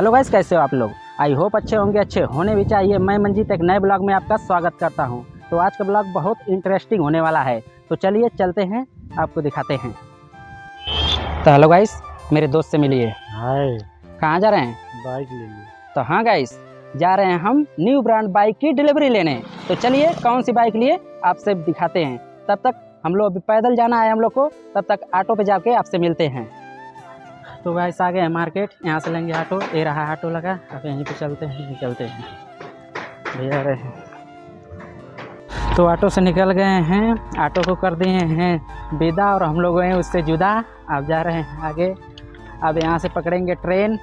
Hello guys, कैसे हो आप लोग। आई होप अच्छे होंगे, अच्छे होने भी चाहिए। मैं मंजीत एक नए ब्लॉग में आपका स्वागत करता हूं। तो आज का ब्लॉग बहुत इंटरेस्टिंग होने वाला है, तो चलिए चलते हैं, आपको दिखाते हैं। तो हेलो गाइस, मेरे दोस्त से मिलिए। हाय, कहाँ जा रहे हैं? बाइक ले ली। तो हाँ गाइस, जा रहे हैं हम न्यू ब्रांड बाइक की डिलीवरी लेने। तो चलिए कौन सी बाइक लिए आपसे दिखाते हैं। तब तक हम लोग अभी पैदल जाना है हम लोग को, तब तक ऑटो पे जाके आपसे मिलते हैं। तो गाइस आ गए हैं मार्केट, यहाँ से लेंगे ऑटो। ये रहा ऑटो लगा, अब यहीं पे चलते हैं, निकलते हैं। भैया रहे हैं तो ऑटो से निकल गए हैं, ऑटो को कर दिए हैं विदा और हम लोग हैं उससे जुदा। अब जा रहे हैं आगे। अब यहाँ से पकड़ेंगे ट्रेन।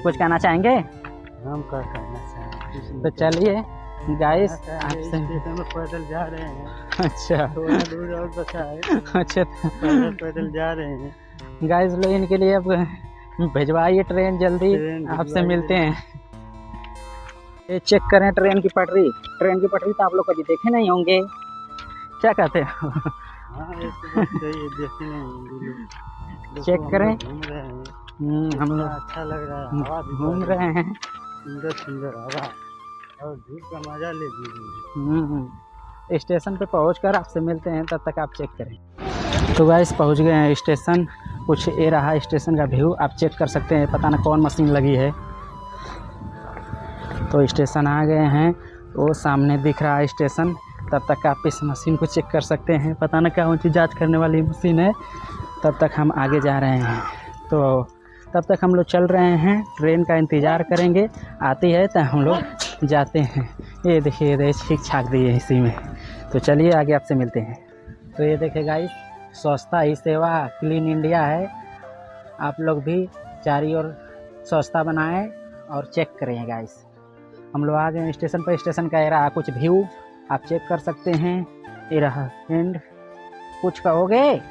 कुछ कहना चाहेंगे? हम क्या कहना चाहेंगे? तो चलिए गाइस, आपसे स्टेशन में पैदल जा रहे हैं। अच्छा थोड़ा दूर और बचा है। अच्छा पैदल जा रहे हैं। गाइस लो, इनके लिए अब भिजवाइए ट्रेन जल्दी, ट्रेन आपसे मिलते हैं। ये चेक करें ट्रेन की पटरी। ट्रेन की पटरी तो आप लोग कभी देखे नहीं होंगे, क्या कहते हो? हाँ, ऐसे बात सही है, देखे नहीं होंगे लोग। चेक देखो, करें। घूम रहे हैं। हम लोग अच्छा लग रहा है, हवा भी घूम बह रहे हैं। सुंदर सुंदर हवा, और धूप का मजा ले लीजिए। स्टेशन पे पहुंचकर आपसे मिलते हैं, तब तक आप चेक करें। तो गाइस पहुंच गए हैं स्टेशन। कुछ ये रहा स्टेशन का व्यू, आप चेक कर सकते हैं। पता ना कौन मशीन लगी है। तो स्टेशन आ गए हैं, वो सामने दिख रहा है स्टेशन। तब तक आप इस मशीन को चेक कर सकते हैं, पता ना क्या ऊँची जांच करने वाली मशीन है। तब तक हम आगे जा रहे हैं। तो तब तक हम लोग चल रहे हैं, ट्रेन का इंतज़ार करेंगे। आती है तो हम लोग जाते हैं। ये देखिए, ये ठीक छाक दी है इसी में। तो चलिए आगे आपसे मिलते हैं। तो ये देखिए गाइस, स्वच्छता ही सेवा, क्लीन इंडिया है। आप लोग भी चारी ओर स्वच्छता बनाएं और चेक करें गाइस। हम लोग आ गए स्टेशन पर। स्टेशन का ये रहा कुछ व्यू, आप चेक कर सकते हैं। ये रहा एंड। कुछ कहोगे?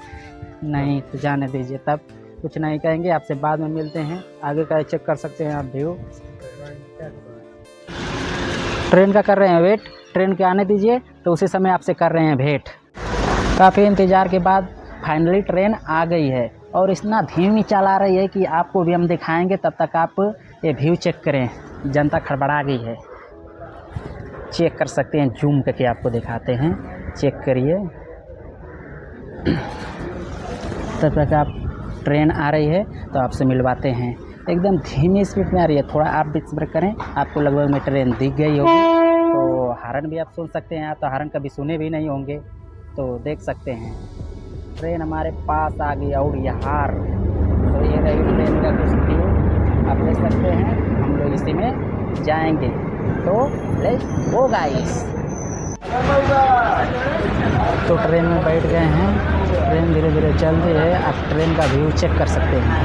नहीं तो जाने दीजिए, तब कुछ नहीं कहेंगे, आपसे बाद में मिलते हैं। आगे का चेक कर सकते हैं आप व्यू। ट्रेन का कर रहे हैं वेट, ट्रेन के आने दीजिए, तो उसी समय आपसे कर रहे हैं भेंट। काफ़ी इंतज़ार के बाद फाइनली ट्रेन आ गई है, और इतना धीमी चला रही है कि आपको भी हम दिखाएंगे। तब तक आप ये व्यू चेक करें। जनता खड़बड़ा गई है, चेक कर सकते हैं। जूम करके आपको दिखाते हैं, चेक करिए। तब तक आप ट्रेन आ रही है तो आपसे मिलवाते हैं। एकदम धीमी स्पीड में आ रही है, थोड़ा आप भी सब्र करें। आपको लगभग में ट्रेन दिख गई होगी। तो हारन भी आप सुन सकते हैं, आप तो हारन कभी सुने भी नहीं होंगे। तो देख सकते हैं ट्रेन हमारे पास आ गई और यार। तो ये रही ट्रेन का कुछ व्यू, आप देख सकते हैं। हम लोग इसी में जाएंगे, तो लेट्स गो गाइस। तो ट्रेन में बैठ गए हैं, ट्रेन धीरे धीरे चल रही है। आप ट्रेन का व्यू चेक कर सकते हैं।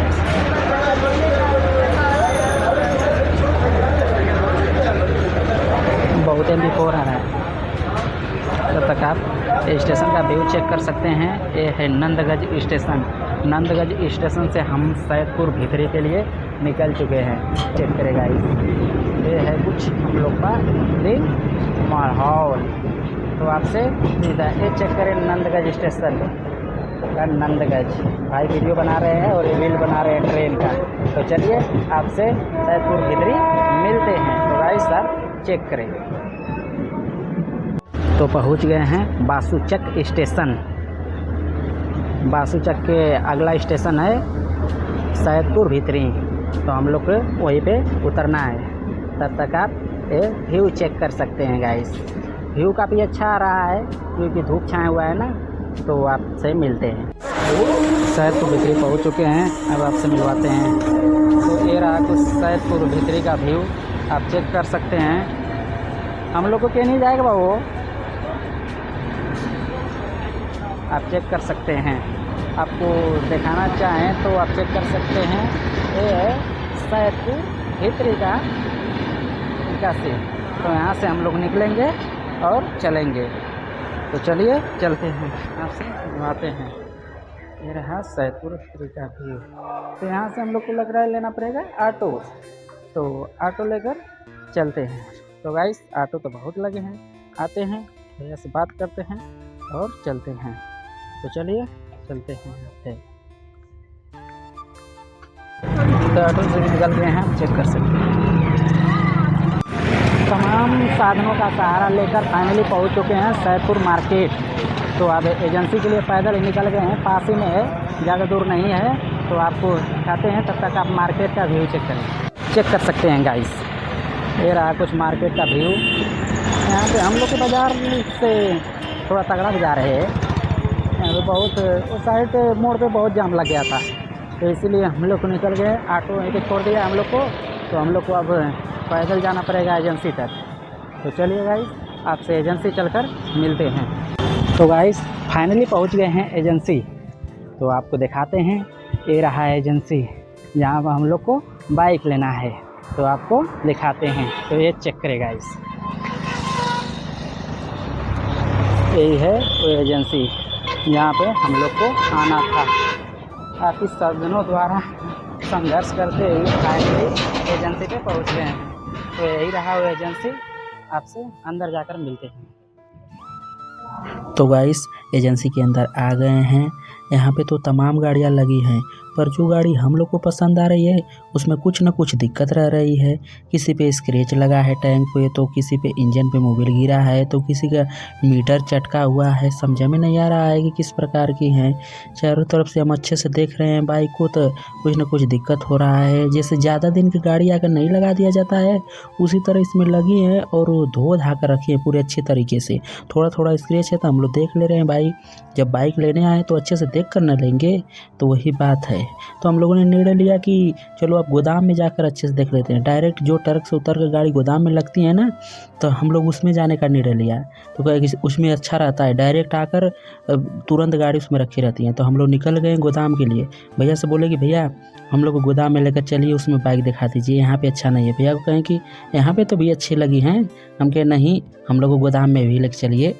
बहुत MP4 आ रहा है। तब तक आप स्टेशन का व्यू चेक कर सकते हैं। ये है नंदगंज स्टेशन। नंदगंज स्टेशन से हम सैदपुर भीतरी के लिए निकल चुके हैं। चेक करेगा, ये है कुछ हम लोग का दिन माहौल। तो आपसे ये चेक करें नंदगंज स्टेशन का। नंदगंज भाई वीडियो बना रहे हैं और ये रील बना रहे हैं ट्रेन का। तो चलिए आपसे सैदपुर भीतरी मिलते हैं। तो भाई सर चेक करें। तो पहुंच गए हैं बासूचक स्टेशन। बासूचक के अगला स्टेशन है सैदपुर भीतरी। तो हम लोग को वहीं पे उतरना है। तब तक आप ये व्यू चेक कर सकते हैं गाइस। व्यू काफ़ी अच्छा आ रहा है, क्योंकि धूप छाया हुआ है ना। तो आपसे मिलते हैं। सैदपुर भीतरी पहुँच चुके हैं, अब आपसे मिलवाते हैं। तो ये रहा कुछ सैदपुर भीतरी का व्यू, आप चेक कर सकते हैं। हम लोग को क्या नहीं जाएगा बाबू, आप चेक कर सकते हैं। आपको दिखाना चाहें तो आप चेक कर सकते हैं। ये है सैदपुर भीतरी का निकासी। तो यहाँ से हम लोग निकलेंगे और चलेंगे। तो चलिए चलते हैं, आपसे घुमाते हैं। ये रहा सैदपुर भीतरी का व्यू। तो यहाँ से हम लोग को लग रहा है लेना पड़ेगा ऑटो। तो ऑटो लेकर चलते हैं। तो गाइस ऑटो तो बहुत लगे हैं, आते हैं भैया से बात करते हैं और चलते हैं। तो चलिए चलते हैं। तो ऑटो से भी निकल गए हैं, आप चेक कर सकते हैं। तमाम साधनों का सहारा लेकर फाइनली पहुंच चुके हैं सैदपुर मार्केट। तो अब एजेंसी के लिए पैदल ही निकल गए हैं, पास ही में है, ज़्यादा दूर नहीं है। तो आपको दिखाते हैं, तब तक आप मार्केट का व्यू चेक कर सकते हैं गाइस। ये रहा कुछ मार्केट का व्यू। यहाँ पे हम लोग के बाज़ार से थोड़ा तगड़ा बाज़ार है। यहाँ पे बहुत उस साइड पे मोड़ पे बहुत जाम लग गया था, तो इसीलिए हम लोग को निकल गए। ऑटो एक छोड़ दिया हम लोग को, तो हम लोग को अब पैदल जाना पड़ेगा एजेंसी तक। तो चलिए गाइस, आपसे एजेंसी चलकर मिलते हैं। तो गाइस फाइनली पहुंच गए हैं एजेंसी। तो आपको दिखाते हैं, ये रहा एजेंसी जहाँ पर हम लोग को बाइक लेना है। तो आपको दिखाते हैं, तो ये चेक करें गाइस, यही है वो एजेंसी जहाँ पे हम लोग को आना था। काफ़ी साधनों द्वारा संघर्ष करते हुए फाइनली एजेंसी पे पहुँच गए हैं। तो यही रहा वो एजेंसी, आपसे अंदर जाकर मिलते हैं। तो गाइस एजेंसी के अंदर आ गए हैं। यहाँ पे तो तमाम गाड़ियाँ लगी हैं, पर जो गाड़ी हम लोग को पसंद आ रही है उसमें कुछ ना कुछ दिक्कत रह रही है। किसी पे स्क्रैच लगा है टैंक पे, तो किसी पे इंजन पे मोबिल गिरा है, तो किसी का मीटर चटका हुआ है। समझ में नहीं आ रहा है कि किस प्रकार की है। चारों तरफ से हम अच्छे से देख रहे हैं बाइक को, तो कुछ ना कुछ दिक्कत हो रहा है। जैसे ज़्यादा दिन की गाड़ी अगर नहीं लगा दिया जाता है, उसी तरह इसमें लगी है और वो धो धा कर रखी है पूरे अच्छे तरीके से। थोड़ा थोड़ा स्क्रैच है तो हम लोग देख ले रहे हैं भाई, जब बाइक लेने आए तो अच्छे से देख कर न लेंगे, तो वही बात है। तो हम लोगों ने निर्णय लिया कि चलो अब गोदाम में जाकर अच्छे से देख लेते हैं। डायरेक्ट जो ट्रक से उतर कर गाड़ी गोदाम में लगती है ना, तो हम लोग उसमें जाने का निर्णय लिया। तो कहे कि उसमें अच्छा रहता है, डायरेक्ट आकर तुरंत गाड़ी उसमें रखी रहती है। तो हम लोग निकल गए गोदाम के लिए। भैया से बोले कि भैया हम लोग को गोदाम में लेकर चलिए, उसमें बाइक दिखा दीजिए, यहाँ पे अच्छा नहीं है। भैया को कहें कि यहाँ पे तो भी अच्छी लगी हैं। हम कहे नहीं, हम लोग को गोदाम में भी लेकर चलिए।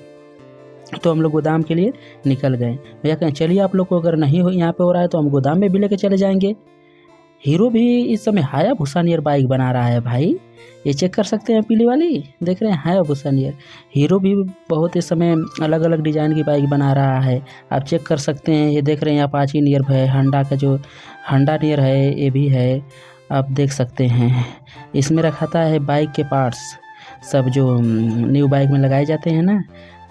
तो हम लोग गोदाम के लिए निकल गए। भैया कहें चलिए, आप लोग को अगर नहीं हो यहाँ पे हो रहा है तो हम गोदाम में भी लेके चले जाएंगे। हीरो भी इस समय हायाबुसा नियर बाइक बना रहा है भाई, ये चेक कर सकते हैं। पीली वाली देख रहे हैं, हायाबुसा नियर। हीरो भी बहुत इस समय अलग अलग डिज़ाइन की बाइक बना रहा है, आप चेक कर सकते हैं। ये देख रहे हैं अपाची नियर है, होंडा का जो होंडा नियर है ये भी है, आप देख सकते हैं। इसमें रखा था है बाइक के पार्ट्स, सब जो न्यू बाइक में लगाए जाते हैं ना,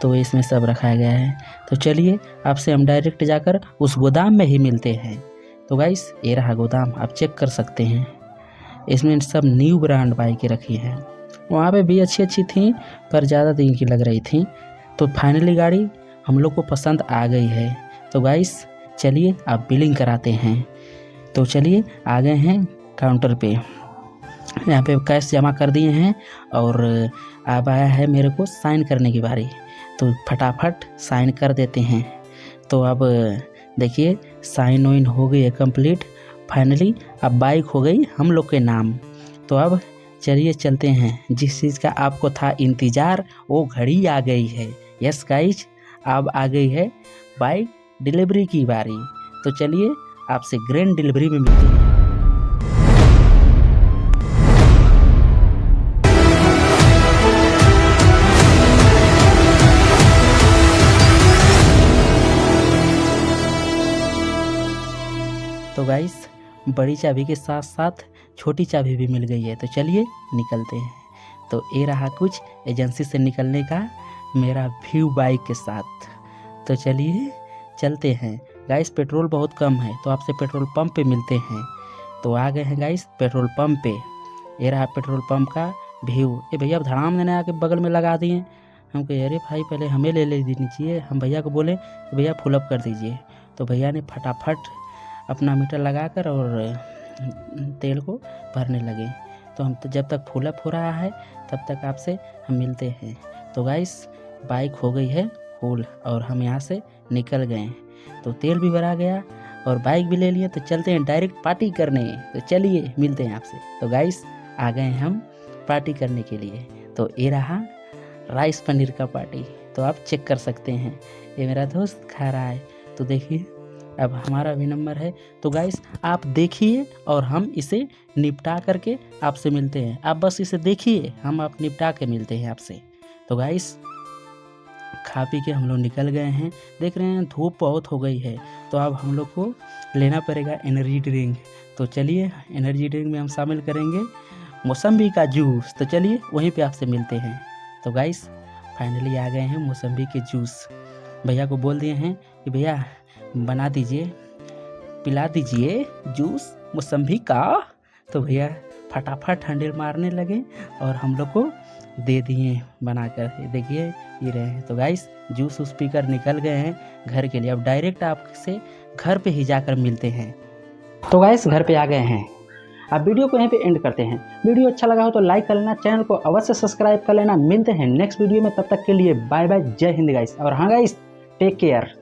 तो इसमें सब रखा गया है। तो चलिए आपसे हम डायरेक्ट जाकर उस गोदाम में ही मिलते हैं। तो गाइस ये रहा गोदाम, आप चेक कर सकते हैं। इसमें सब न्यू ब्रांड बाइकें रखी हैं। वहाँ पे भी अच्छी अच्छी थी, पर ज़्यादा दिन की लग रही थी। तो फाइनली गाड़ी हम लोग को पसंद आ गई है। तो गाइस चलिए आप बिलिंग कराते हैं। तो चलिए आ गए हैं काउंटर पे, यहाँ पे कैश जमा कर दिए हैं और अब आया है मेरे को साइन करने की बारी। तो फटाफट साइन कर देते हैं। तो अब देखिए साइन वाइन हो गई है कंप्लीट। फाइनली अब बाइक हो गई हम लोग के नाम। तो अब चलिए चलते हैं, जिस चीज़ का आपको था इंतज़ार वो घड़ी आ गई है। यस गाइज, अब आ गई है बाइक डिलीवरी की बारी। तो चलिए आपसे ग्रैंड डिलीवरी में मिलते हैं। तो गाइस बड़ी चाबी के साथ साथ छोटी चाबी भी मिल गई है। तो चलिए निकलते हैं। तो ये रहा कुछ एजेंसी से निकलने का मेरा व्यू बाइक के साथ। तो चलिए चलते हैं। गाइस पेट्रोल बहुत कम है, तो आपसे पेट्रोल पंप पे मिलते हैं। तो आ गए हैं गाइस पेट्रोल पंप पे। ये रहा पेट्रोल पंप का व्यू। ये भैया धड़ाम देने आके बगल में लगा दिए। हम कहे अरे भाई पहले हमें ले देनी चाहिए। हम भैया को बोले तो भैया फुलअप कर दीजिए। तो भैया ने फटाफट अपना मीटर लगाकर और तेल को भरने लगे। तो हम तो जब तक फुलअप हो रहा है तब तक आपसे हम मिलते हैं। तो गाइस बाइक हो गई है फुल और हम यहाँ से निकल गए। तो तेल भी भरा गया और बाइक भी ले लिए। तो चलते हैं डायरेक्ट पार्टी करने। तो चलिए मिलते हैं आपसे। तो गाइस आ गए हम पार्टी करने के लिए। तो ये रहा राइस पनीर का पार्टी। तो आप चेक कर सकते हैं, ये मेरा दोस्त खा रहा है। तो देखिए अब हमारा भी नंबर है। तो गाइस आप देखिए और हम इसे निपटा करके आपसे मिलते हैं। आप बस इसे देखिए, हम आप निपटा के मिलते हैं आपसे। तो गाइस खा पी के हम लोग निकल गए हैं। देख रहे हैं धूप बहुत हो गई है, तो अब हम लोग को लेना पड़ेगा एनर्जी ड्रिंक। तो चलिए एनर्जी ड्रिंक में हम शामिल करेंगे मौसम्बी का जूस। तो चलिए वहीं पे आपसे मिलते हैं। तो गाइस फाइनली आ गए हैं मौसम्बी के जूस। भैया को बोल दिए हैं कि भैया बना दीजिए, पिला दीजिए जूस मौसम्बी का। तो भैया फटाफट हैंडल मारने लगे और हम लोग को दे दिए बनाकर। देखिए पी रहे हैं। तो गाइस जूस उस पीकर निकल गए हैं घर के लिए। अब डायरेक्ट आपसे घर पे ही जाकर मिलते हैं। तो गाइस घर पे आ गए हैं। अब वीडियो को यहीं पे एंड करते हैं। वीडियो अच्छा लगा हो तो लाइक कर लेना, चैनल को अवश्य सब्सक्राइब कर लेना। मिलते हैं नेक्स्ट वीडियो में, तब तक के लिए बाय बाय, जय हिंद गाइस। और हाँ गाइस, टेक केयर।